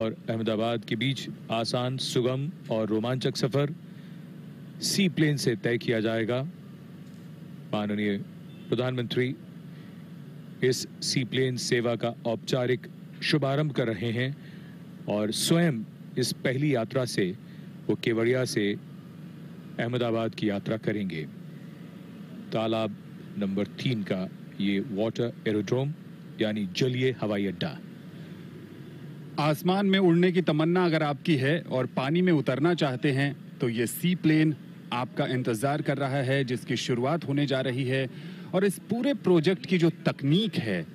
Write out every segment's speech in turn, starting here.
और अहमदाबाद के बीच आसान, सुगम और रोमांचक सफर सी प्लेन से तय किया जाएगा। माननीय प्रधानमंत्री इस सी प्लेन सेवा का औपचारिक शुभारंभ कर रहे हैं और स्वयं इस पहली यात्रा से वो केवड़िया से अहमदाबाद की यात्रा करेंगे। तालाब नंबर 3 का ये वाटर एरोड्रोम यानी जलीय हवाई अड्डा। आसमान में उड़ने की तमन्ना अगर आपकी है और पानी में उतरना चाहते हैं तो ये सी प्लेन आपका इंतजार कर रहा है, जिसकी शुरुआत होने जा रही है। और इस पूरे प्रोजेक्ट की जो तकनीक है,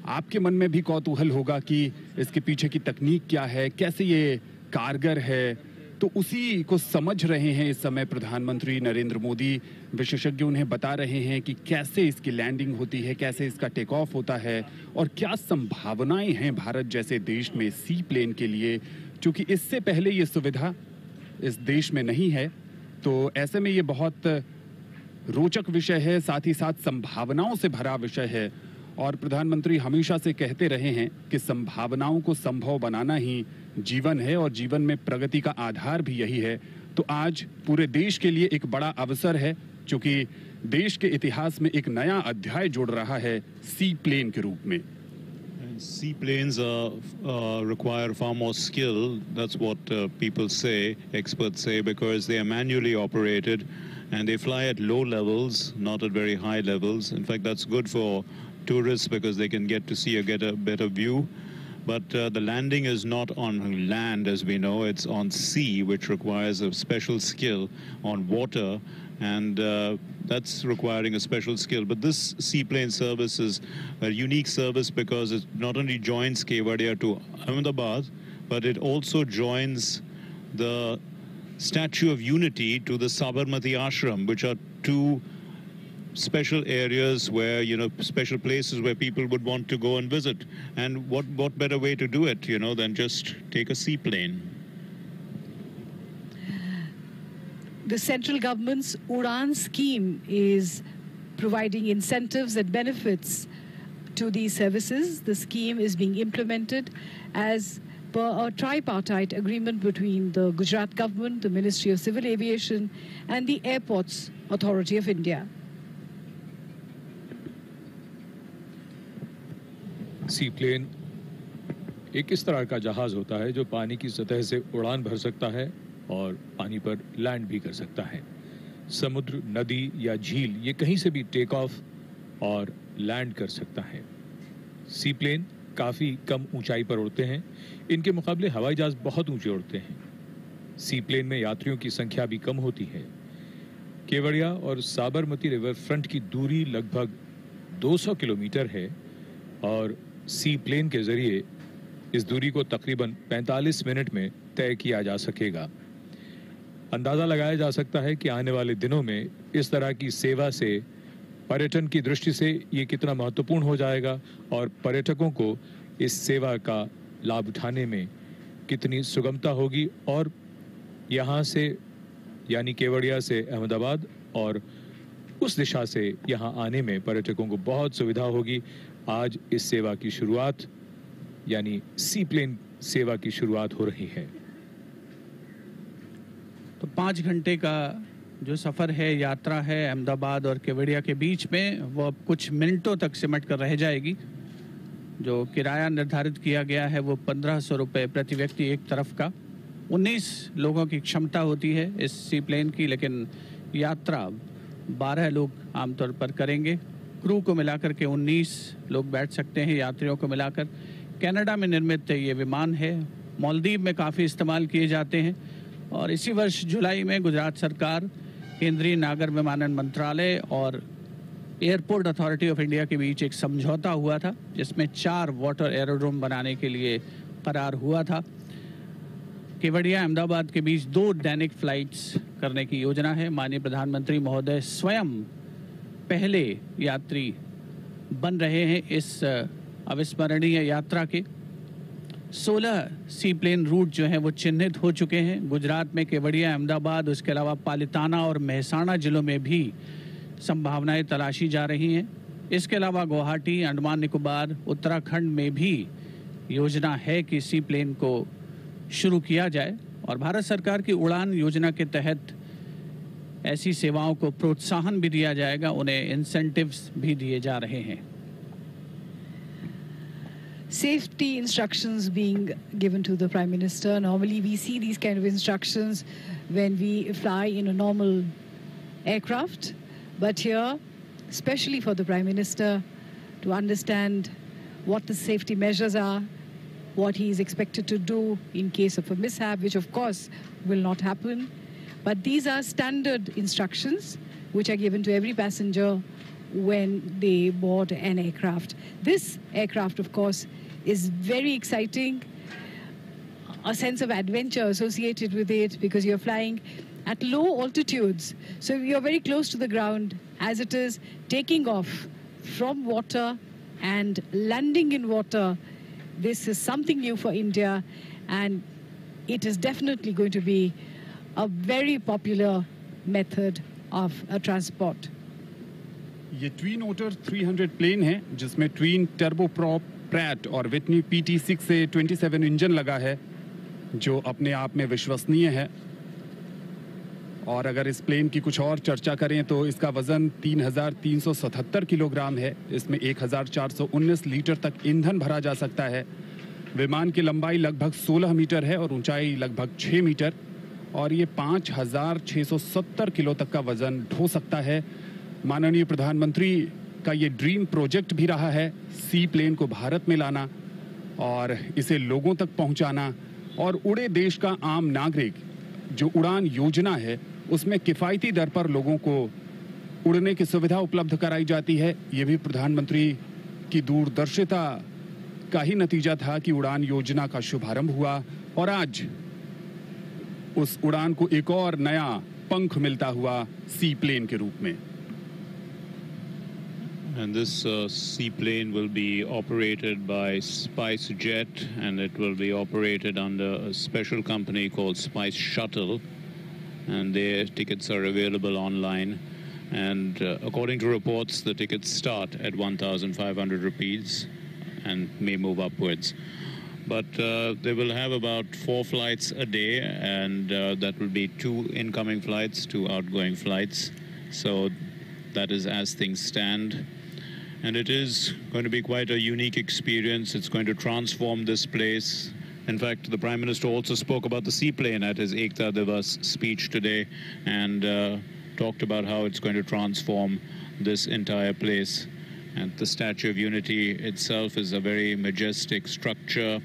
आपके मन में भी कौतूहल होगा कि इसके पीछे की तकनीक क्या है, कैसे ये कारगर है। तो उसी को समझ रहे हैं इस समय प्रधानमंत्री नरेंद्र मोदी। विशेषज्ञ उन्हें बता रहे हैं कि कैसे इसकी लैंडिंग होती है, कैसे इसका टेक ऑफ होता है और क्या संभावनाएं हैं भारत जैसे देश में सी प्लेन के लिए, क्योंकि इससे पहले ये सुविधा इस देश में नहीं है। तो ऐसे में ये बहुत रोचक विषय है, साथ ही साथ संभावनाओं से भरा विषय है। और प्रधानमंत्री हमेशा से कहते रहे हैं कि संभावनाओं को संभव बनाना ही जीवन है और जीवन में प्रगति का आधार भी यही है। तो आज पूरे देश के लिए एक बड़ा अवसर है, क्योंकि देश के इतिहास में एक नया अध्याय जुड़ रहा है सी प्लेन के रूप में। Seaplanes require far more skill. That's what people say, experts say, because they are manually operated and they fly at low levels, not at very high levels. In fact, that's good for tourists because they can get a better view. But the landing is not on land, as we know. It's on sea, which requires a special skill, on water, and that's requiring a special skill. But this seaplane service is a unique service because it not only joins Kevadia to Ahmedabad, but it also joins the Statue of Unity to the Sabarmati Ashram, which are two special areas where, special places where people would want to go and visit. And what better way to do it, than just take a seaplane. The central government's Udan scheme is providing incentives and benefits to these services. The scheme is being implemented as per a tripartite agreement between the Gujarat government, the Ministry of Civil Aviation, and the Airports Authority of India. Sea plane एक इस तरह का जहाज होता है जो पानी की सतह से उड़ान भर सकता है और पानी पर लैंड भी कर सकता है। समुद्र, नदी या झील, ये कहीं से भी टेक ऑफ और लैंड कर सकता है। सी प्लेन काफ़ी कम ऊंचाई पर उड़ते हैं। इनके मुकाबले हवाई जहाज बहुत ऊंचे उड़ते हैं। सी प्लेन में यात्रियों की संख्या भी कम होती है। केवड़िया और साबरमती रिवर फ्रंट की दूरी लगभग 200 किलोमीटर है और सी प्लेन के जरिए इस दूरी को तकरीबन 45 मिनट में तय किया जा सकेगा। अंदाज़ा लगाया जा सकता है कि आने वाले दिनों में इस तरह की सेवा से पर्यटन की दृष्टि से ये कितना महत्वपूर्ण हो जाएगा और पर्यटकों को इस सेवा का लाभ उठाने में कितनी सुगमता होगी और यहाँ से यानी केवड़िया से अहमदाबाद और उस दिशा से यहाँ आने में पर्यटकों को बहुत सुविधा होगी। आज इस सेवा की शुरुआत यानी सी प्लेन सेवा की शुरुआत हो रही है। तो 5 घंटे का जो सफ़र है, यात्रा है अहमदाबाद और केवड़िया के बीच में, वो अब कुछ मिनटों तक सिमट कर रह जाएगी। जो किराया निर्धारित किया गया है वो 1500 रुपये प्रति व्यक्ति एक तरफ का। 19 लोगों की क्षमता होती है इस सी प्लेन की, लेकिन यात्रा 12 लोग आमतौर पर करेंगे। क्रू को मिलाकर के 19 लोग बैठ सकते हैं, यात्रियों को मिलाकर। कनाडा में निर्मित ये विमान है, मालदीव में काफ़ी इस्तेमाल किए जाते हैं और इसी वर्ष जुलाई में गुजरात सरकार, केंद्रीय नागर विमानन मंत्रालय और एयरपोर्ट अथॉरिटी ऑफ इंडिया के बीच एक समझौता हुआ था, जिसमें 4 वाटर एरोड्रोम बनाने के लिए करार हुआ था। केवड़िया अहमदाबाद के बीच 2 दैनिक फ्लाइट्स करने की योजना है। माननीय प्रधानमंत्री महोदय स्वयं पहले यात्री बन रहे हैं इस अविस्मरणीय यात्रा के। 16 सी प्लेन रूट जो हैं वो चिन्हित हो चुके हैं। गुजरात में केवड़िया, अहमदाबाद, उसके अलावा पालिताना और मेहसाणा जिलों में भी संभावनाएं तलाशी जा रही हैं। इसके अलावा गुवाहाटी, अंडमान निकोबार, उत्तराखंड में भी योजना है कि सी प्लेन को शुरू किया जाए और भारत सरकार की उड़ान योजना के तहत ऐसी सेवाओं को प्रोत्साहन भी दिया जाएगा, उन्हें इंसेंटिव्स भी दिए जा रहे हैं। Safety instructions being given to the Prime Minister. Normally we see these kind of instructions when we fly in a normal aircraft, but here, especially for the Prime Minister to understand what the safety measures are, what he is expected to do in case of a mishap, which of course will not happen. But these are standard instructions which are given to every passenger when they board an aircraft. This aircraft, of course, is very exciting, a sense of adventure associated with it because you're flying at low altitudes. So you're very close to the ground as it is taking off from water and landing in water. This is something new for India, and it is definitely going to be a very popular method of transport. ये tween ओटर 300 plane है जिसमें tween turboprop Pratt और Whitney PT6 से 27 engine लगा है जो अपने आप में विश्वसनीय है। और अगर इस प्लेन की कुछ और चर्चा करें तो इसका वजन 3,377 किलोग्राम है। इसमें 1,419 लीटर तक ईंधन भरा जा सकता है। विमान की लंबाई लगभग 16 मीटर है और ऊंचाई लगभग 6 मीटर और ये 5,670 किलो तक का वजन ढो सकता है। माननीय प्रधानमंत्री का ये ड्रीम प्रोजेक्ट भी रहा है सी प्लेन को भारत में लाना और इसे लोगों तक पहुंचाना और उड़े देश का आम नागरिक जो उड़ान योजना है उसमें किफ़ायती दर पर लोगों को उड़ने की सुविधा उपलब्ध कराई जाती है। ये भी प्रधानमंत्री की दूरदर्शिता का ही नतीजा था कि उड़ान योजना का शुभारंभ हुआ और आज उस उड़ान को एक और नया पंख मिलता हुआ सी प्लेन के रूप में। And this seaplane will be operated by SpiceJet, and it will be operated under a special company called Spice Shuttle, and their tickets are available online. And according to reports, the tickets start at 1,500 rupees and may move upwards. But they will have about 4 flights a day, and that will be 2 incoming flights, 2 outgoing flights. So that is as things stand. And it is going to be quite a unique experience. It's going to transform this place. In fact, the Prime Minister also spoke about the seaplane at his Ekta Divas speech today and talked about how it's going to transform this entire place. And the Statue of Unity itself is a very majestic structure,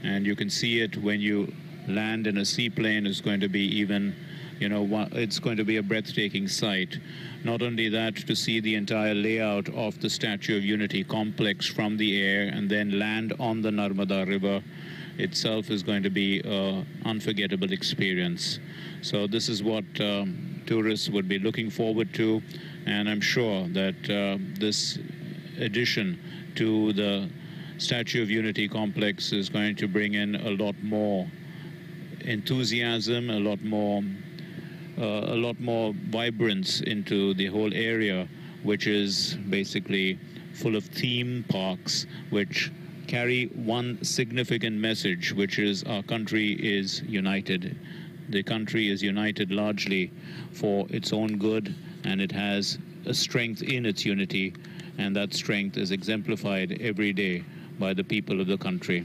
and you can see it when you land in a seaplane. It's going to be even, it's going to be a breathtaking sight. Not only that, to see the entire layout of the Statue of Unity complex from the air and then land on the Narmada River itself is going to be an unforgettable experience. So this is what tourists would be looking forward to, and I'm sure that this addition to the Statue of Unity complex is going to bring in a lot more enthusiasm, a lot more vibrance into the whole area, which is basically full of theme parks which carry one significant message, which is our country is united. The country is united largely for its own good, and it has a strength in its unity, and that strength is exemplified every day by the people of the country.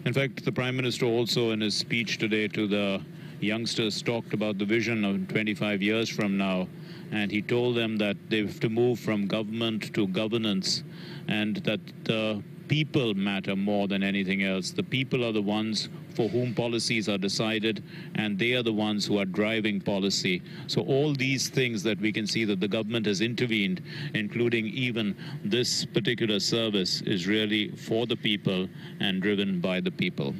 In fact, the Prime Minister also in his speech today to the youngsters talked about the vision of 25 years from now, and he told them that they have to move from government to governance, and that the people matter more than anything else. The people are the ones for whom policies are decided, and they are the ones who are driving policy. So all these things that we can see that the government has intervened, including even this particular service, is really for the people and driven by the people.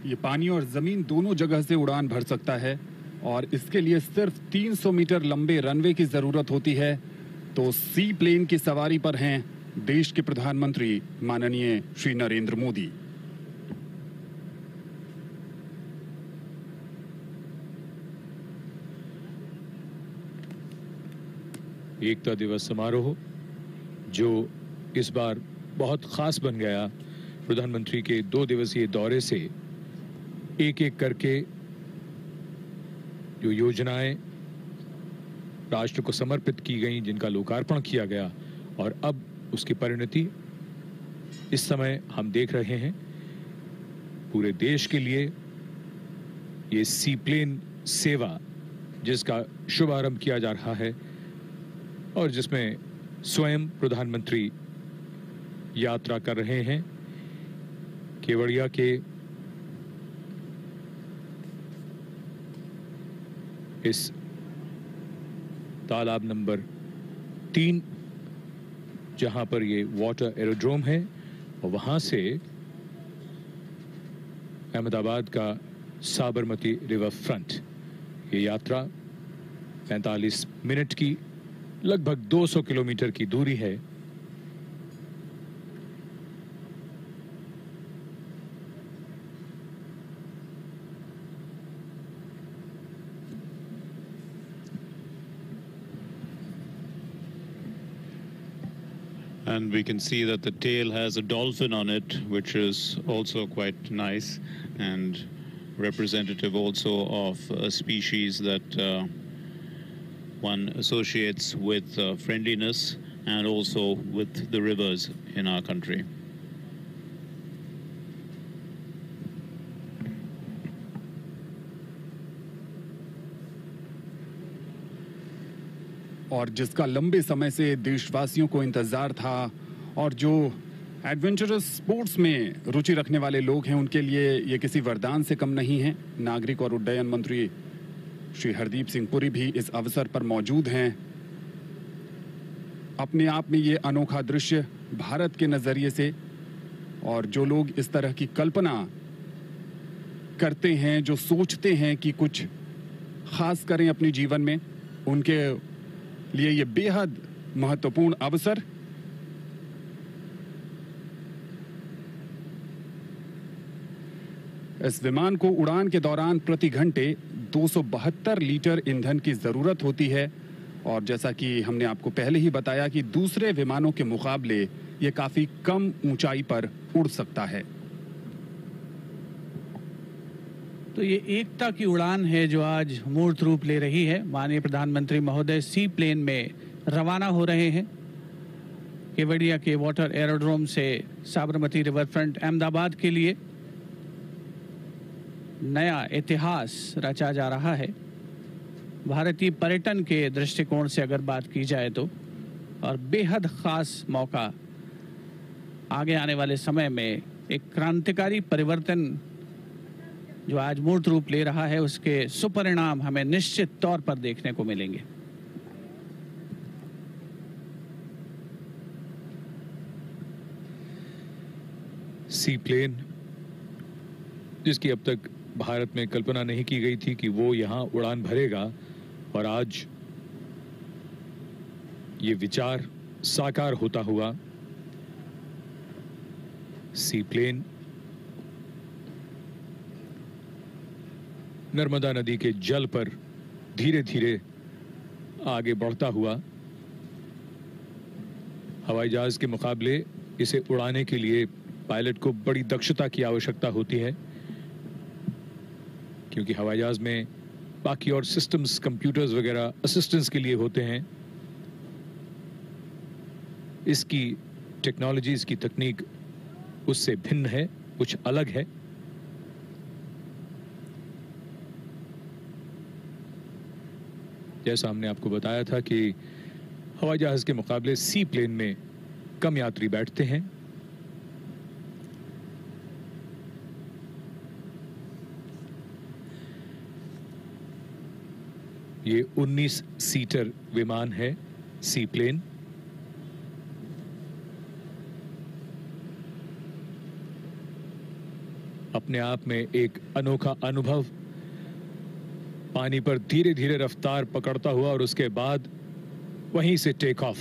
ये पानी और जमीन दोनों जगह से उड़ान भर सकता है और इसके लिए सिर्फ 300 मीटर लंबे रनवे की जरूरत होती है। तो सी प्लेन की सवारी पर हैं देश के प्रधानमंत्री माननीय श्री नरेंद्र मोदी। एकता दिवस समारोह जो इस बार बहुत खास बन गया, प्रधानमंत्री के 2 दिवसीय दौरे से एक एक करके जो योजनाएं राष्ट्र को समर्पित की गई, जिनका लोकार्पण किया गया, और अब उसकी परिणति इस समय हम देख रहे हैं। पूरे देश के लिए ये सी प्लेन सेवा जिसका शुभारंभ किया जा रहा है और जिसमें स्वयं प्रधानमंत्री यात्रा कर रहे हैं। केवड़िया के इस तालाब नंबर 3 जहां पर ये वाटर एरोड्रोम है, और वहां से अहमदाबाद का साबरमती रिवर फ्रंट, ये यात्रा 45 मिनट की लगभग 200 किलोमीटर की दूरी है। And we can see that the tail has a dolphin on it, which is also quite nice and representative also of a species that one associates with friendliness and also with the rivers in our country. और जिसका लंबे समय से देशवासियों को इंतजार था, और जो एडवेंचरस स्पोर्ट्स में रुचि रखने वाले लोग हैं उनके लिए ये किसी वरदान से कम नहीं है। नागरिक और उड्डयन मंत्री श्री हरदीप सिंह पुरी भी इस अवसर पर मौजूद हैं। अपने आप में ये अनोखा दृश्य भारत के नजरिए से, और जो लोग इस तरह की कल्पना करते हैं, जो सोचते हैं कि कुछ खास करें अपने जीवन में, उनके लिए ये बेहद महत्वपूर्ण अवसर। इस विमान को उड़ान के दौरान प्रति घंटे 272 लीटर ईंधन की जरूरत होती है, और जैसा कि हमने आपको पहले ही बताया कि दूसरे विमानों के मुकाबले ये काफी कम ऊंचाई पर उड़ सकता है। तो ये एकता की उड़ान है जो आज मूर्त रूप ले रही है। माननीय प्रधानमंत्री महोदय सी प्लेन में रवाना हो रहे हैं। केवड़िया के वाटर एरोड्रोम से साबरमती रिवर फ्रंट अहमदाबाद के लिए नया इतिहास रचा जा रहा है। भारतीय पर्यटन के दृष्टिकोण से अगर बात की जाए तो, और बेहद खास मौका, आगे आने वाले समय में एक क्रांतिकारी परिवर्तन जो आज मूर्त रूप ले रहा है, उसके सुपरिणाम हमें निश्चित तौर पर देखने को मिलेंगे। सी प्लेन जिसकी अब तक भारत में कल्पना नहीं की गई थी कि वो यहां उड़ान भरेगा, और आज ये विचार साकार होता हुआ। सी प्लेन नर्मदा नदी के जल पर धीरे धीरे आगे बढ़ता हुआ। हवाई जहाज के मुकाबले इसे उड़ाने के लिए पायलट को बड़ी दक्षता की आवश्यकता होती है, क्योंकि हवाई जहाज में बाकी और सिस्टम्स, कंप्यूटर्स वगैरह असिस्टेंस के लिए होते हैं। इसकी टेक्नोलॉजी, इसकी तकनीक उससे भिन्न है, कुछ अलग है। जैसा हमने आपको बताया था कि हवाई जहाज के मुकाबले सी प्लेन में कम यात्री बैठते हैं। ये 19 सीटर विमान है सी प्लेन। अपने आप में एक अनोखा अनुभव, पानी पर धीरे धीरे रफ्तार पकड़ता हुआ और उसके बाद वहीं से टेक ऑफ।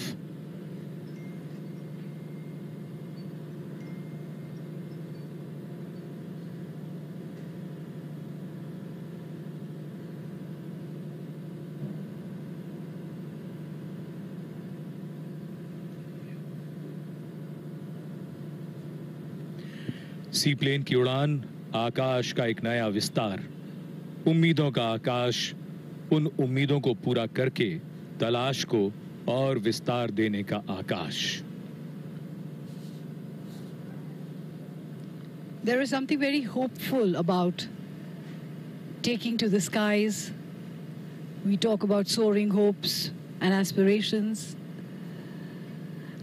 सी प्लेन की उड़ान आकाश का एक नया विस्तार, उम्मीदों का आकाश, उन उम्मीदों को पूरा करके तलाश को और विस्तार देने का आकाश। There is something very hopeful about taking to the skies. We talk about soaring hopes and aspirations.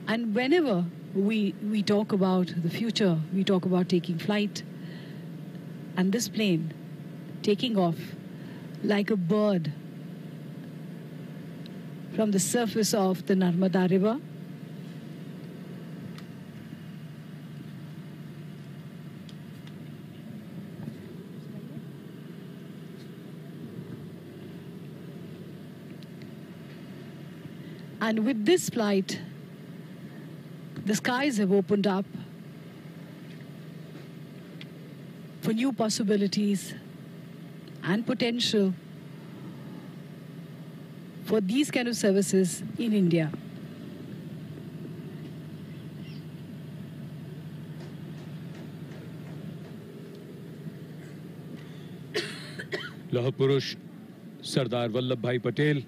And whenever we talk about the future, we talk about taking flight. And this plane taking off like a bird from the surface of the Narmada River. And with this flight, the skies have opened up for new possibilities and potential for these kind of services in India. लौह पुरुष सरदार वल्लभ भाई पटेल,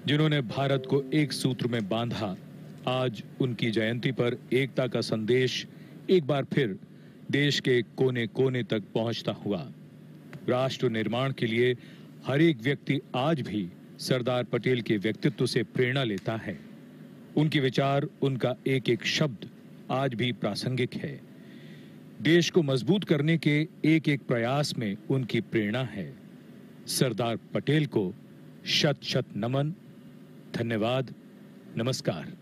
जिन्होंने भारत को एक सूत्र में बांधा, आज उनकी जयंती पर एकता का संदेश एक बार फिर देश के कोने कोने तक पहुंचता हुआ। राष्ट्र निर्माण के लिए हर एक व्यक्ति आज भी सरदार पटेल के व्यक्तित्व से प्रेरणा लेता है। उनके विचार, उनका एक एक शब्द आज भी प्रासंगिक है। देश को मजबूत करने के एक एक प्रयास में उनकी प्रेरणा है। सरदार पटेल को शत शत नमन, धन्यवाद, नमस्कार।